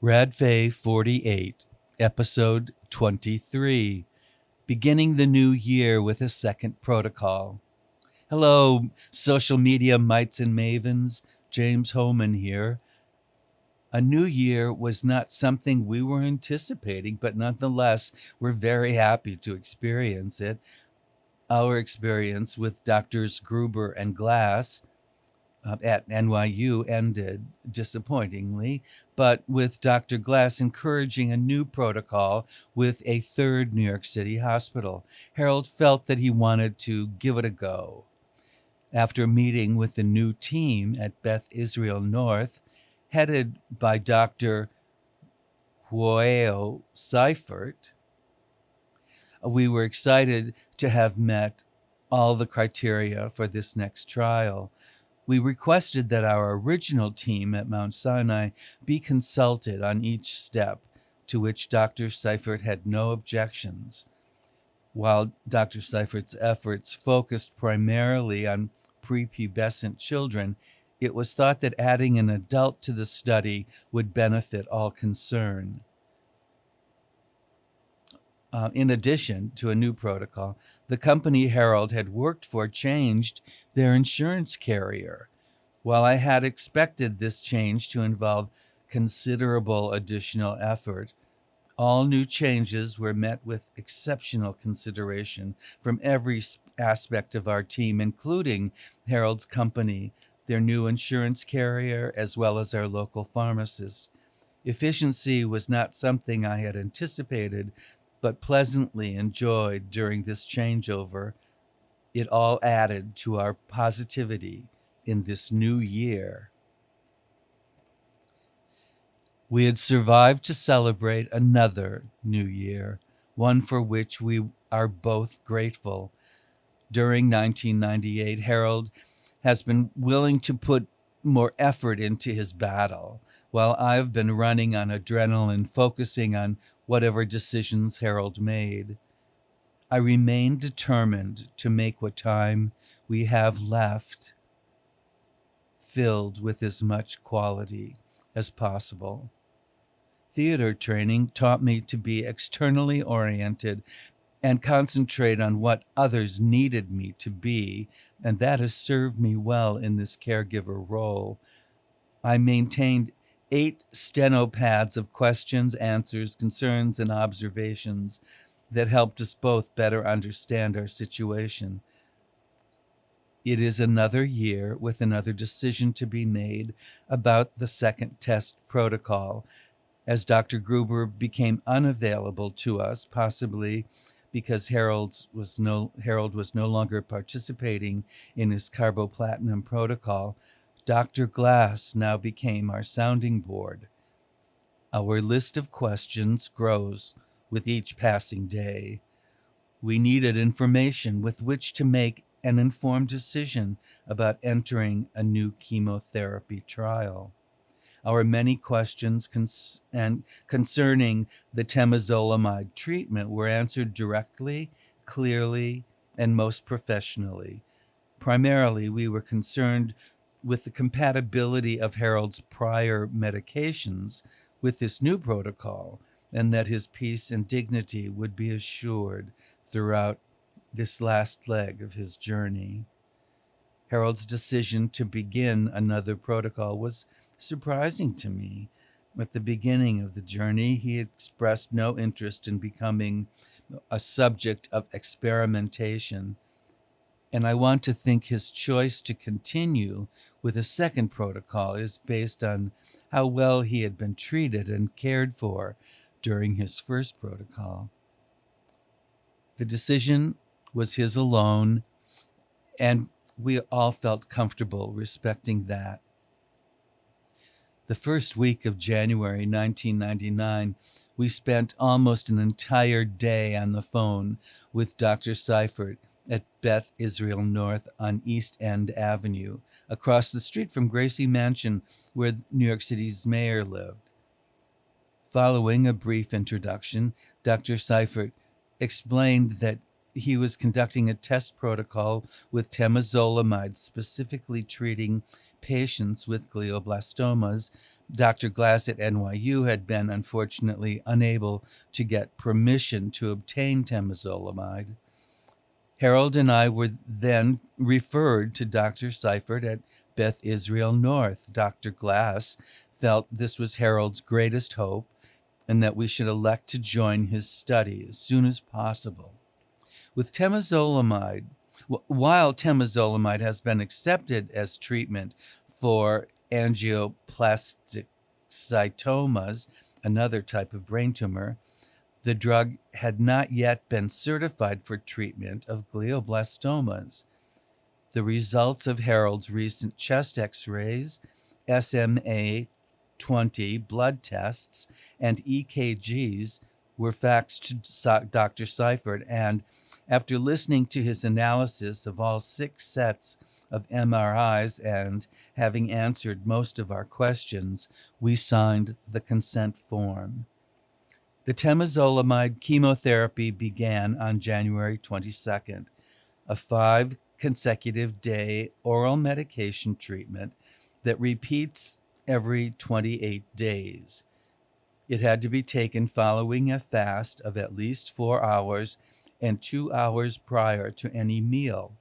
Radfay 48, Episode 23, beginning the new year with a second protocol. Hello, social media mites and mavens. James Homan here. A new year was not something we were anticipating, but nonetheless, we're very happy to experience it. Our experience with Doctors Gruber and Glass at NYU ended disappointingly, but with Dr. Glass encouraging a new protocol with a third New York City hospital. Harold felt that he wanted to give it a go. After meeting with the new team at Beth Israel North, headed by Dr. Hueo Seifert, we were excited to have met all the criteria for this next trial. We requested that our original team at Mount Sinai be consulted on each step, to which Dr. Seifert had no objections. While Dr. Seifert's efforts focused primarily on prepubescent children, it was thought that adding an adult to the study would benefit all concerned. In addition to a new protocol, the company Harold had worked for changed their insurance carrier. While I had expected this change to involve considerable additional effort, all new changes were met with exceptional consideration from every aspect of our team, including Harold's company, their new insurance carrier, as well as our local pharmacist. Efficiency was not something I had anticipated, but pleasantly enjoyed during this changeover. It all added to our positivity in this new year. We had survived to celebrate another new year, one for which we are both grateful. During 1998, Harold has been willing to put more effort into his battle, while I've been running on adrenaline, focusing on whatever decisions Harold made. I remain determined to make what time we have left filled with as much quality as possible. Theater training taught me to be externally oriented and concentrate on what others needed me to be, and that has served me well in this caregiver role. I maintained 8 steno pads of questions, answers, concerns, and observations that helped us both better understand our situation. It is another year with another decision to be made about the second test protocol, as Dr. Gruber became unavailable to us, possibly because Harold was no longer participating in his carboplatinum protocol. Dr. Glass now became our sounding board. Our list of questions grows with each passing day. We needed information with which to make an informed decision about entering a new chemotherapy trial. Our many questions concerning the temozolomide treatment were answered directly, clearly, and most professionally. Primarily, we were concerned with the compatibility of Harold's prior medications with this new protocol, and that his peace and dignity would be assured throughout this last leg of his journey. Harold's decision to begin another protocol was surprising to me. At the beginning of the journey, he expressed no interest in becoming a subject of experimentation, and I want to think his choice to continue with a second protocol is based on how well he had been treated and cared for during his first protocol. The decision was his alone, and we all felt comfortable respecting that. The first week of January 1999, we spent almost an entire day on the phone with Dr. Seifert at Beth Israel North on East End Avenue, across the street from Gracie Mansion, where New York City's mayor lived. Following a brief introduction, Dr. Seifert explained that he was conducting a test protocol with temozolomide, specifically treating patients with glioblastomas, Dr. Glass at NYU had been unfortunately unable to get permission to obtain temozolomide. Harold and I were then referred to Dr. Seifert at Beth Israel North. Dr. Glass felt this was Harold's greatest hope and that we should elect to join his study as soon as possible. With temozolomide, while temozolomide has been accepted as treatment for angioplastic cytomas, another type of brain tumor, the drug had not yet been certified for treatment of glioblastomas. The results of Harold's recent chest x-rays, SMA 20 blood tests, and EKGs were faxed to Dr. Seifert, and after listening to his analysis of all 6 sets of MRIs and having answered most of our questions, we signed the consent form. The temozolomide chemotherapy began on January 22nd, a 5 consecutive day oral medication treatment that repeats every 28 days. It had to be taken following a fast of at least 4 hours and 2 hours prior to any meal.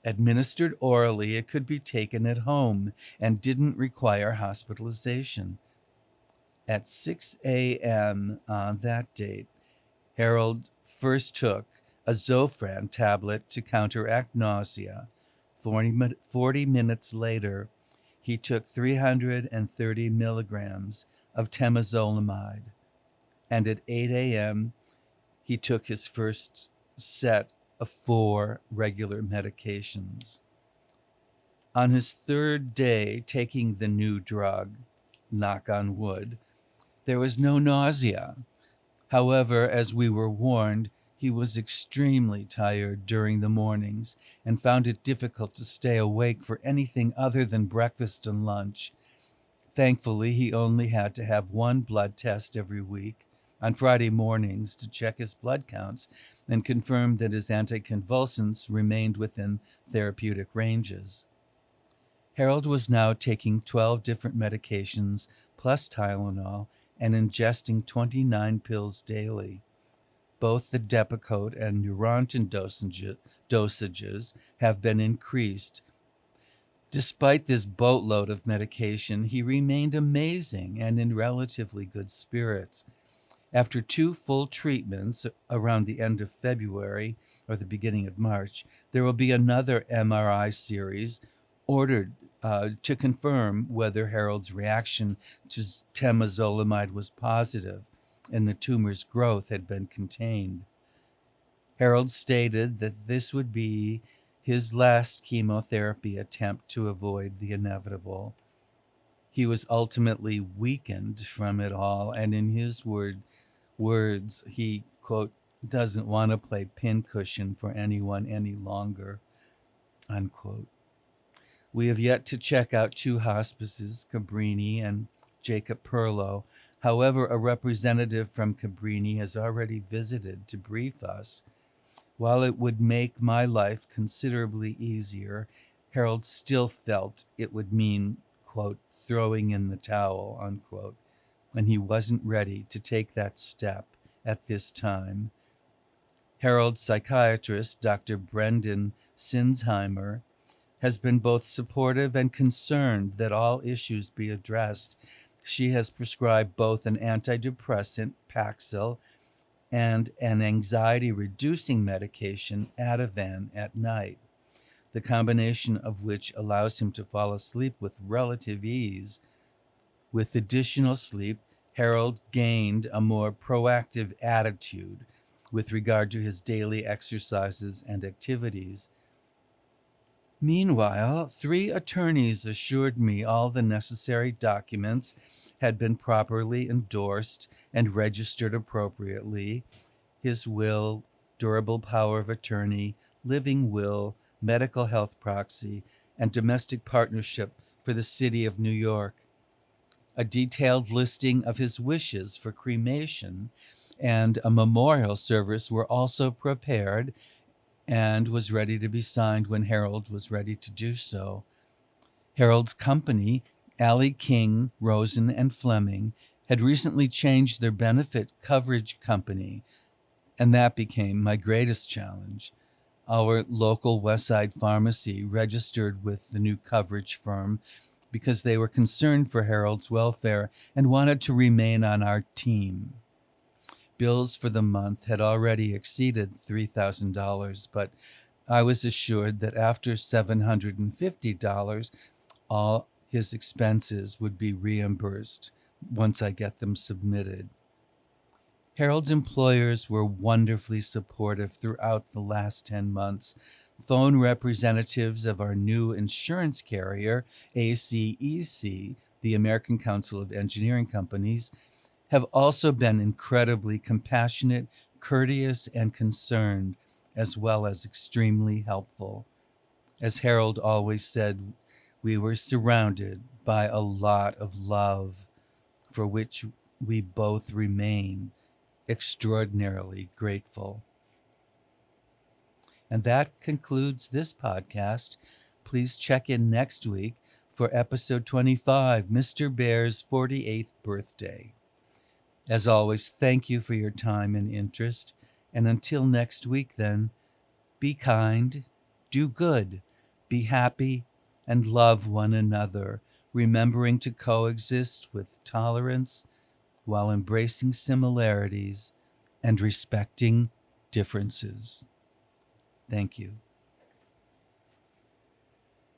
Administered orally, it could be taken at home and didn't require hospitalization. At 6 a.m. on that date, Harold first took a Zofran tablet to counteract nausea. 40 minutes later, he took 330 milligrams of temozolomide. And at 8 a.m., he took his first set of 4 regular medications. On his 3rd day taking the new drug, knock on wood, there was no nausea. However, as we were warned, he was extremely tired during the mornings and found it difficult to stay awake for anything other than breakfast and lunch. Thankfully, he only had to have 1 blood test every week on Friday mornings to check his blood counts and confirm that his anticonvulsants remained within therapeutic ranges. Harold was now taking 12 different medications plus Tylenol and ingesting 29 pills daily. Both the Depakote and Neurontin dosages have been increased. Despite this boatload of medication, he remained amazing and in relatively good spirits. After 2 full treatments around the end of February or the beginning of March, there will be another MRI series ordered to confirm whether Harold's reaction to temozolomide was positive and the tumor's growth had been contained. Harold stated that this would be his last chemotherapy attempt to avoid the inevitable. He was ultimately weakened from it all, and in his words, he, quote, doesn't want to play pincushion for anyone any longer, unquote. We have yet to check out 2 hospices, Cabrini and Jacob Perlow. However, a representative from Cabrini has already visited to brief us. While it would make my life considerably easier, Harold still felt it would mean, quote, throwing in the towel, unquote, and he wasn't ready to take that step at this time. Harold's psychiatrist, Dr. Brendan Sinsheimer, has been both supportive and concerned that all issues be addressed. She has prescribed both an antidepressant, Paxil, and an anxiety-reducing medication, Ativan, at night, the combination of which allows him to fall asleep with relative ease. With additional sleep, Harold gained a more proactive attitude with regard to his daily exercises and activities. Meanwhile, 3 attorneys assured me all the necessary documents had been properly endorsed and registered appropriately: his will, durable power of attorney, living will, medical health proxy, and domestic partnership for the city of New York. A detailed listing of his wishes for cremation and a memorial service were also prepared and was ready to be signed when Harold was ready to do so. Harold's company, Allie King, Rosen, and Fleming had recently changed their benefit coverage company, and that became my greatest challenge. Our local Westside pharmacy registered with the new coverage firm because they were concerned for Harold's welfare and wanted to remain on our team. Bills for the month had already exceeded $3,000, but I was assured that after $750, all his expenses would be reimbursed once I get them submitted. Harold's employers were wonderfully supportive throughout the last 10 months. Phone representatives of our new insurance carrier, ACEC, the American Council of Engineering Companies, have also been incredibly compassionate, courteous, and concerned, as well as extremely helpful. As Harold always said, we were surrounded by a lot of love, for which we both remain extraordinarily grateful. And that concludes this podcast. Please check in next week for episode 25, Mr. Bear's 48th birthday. As always, thank you for your time and interest. And until next week, then, be kind, do good, be happy, and love one another, remembering to coexist with tolerance while embracing similarities and respecting differences. Thank you.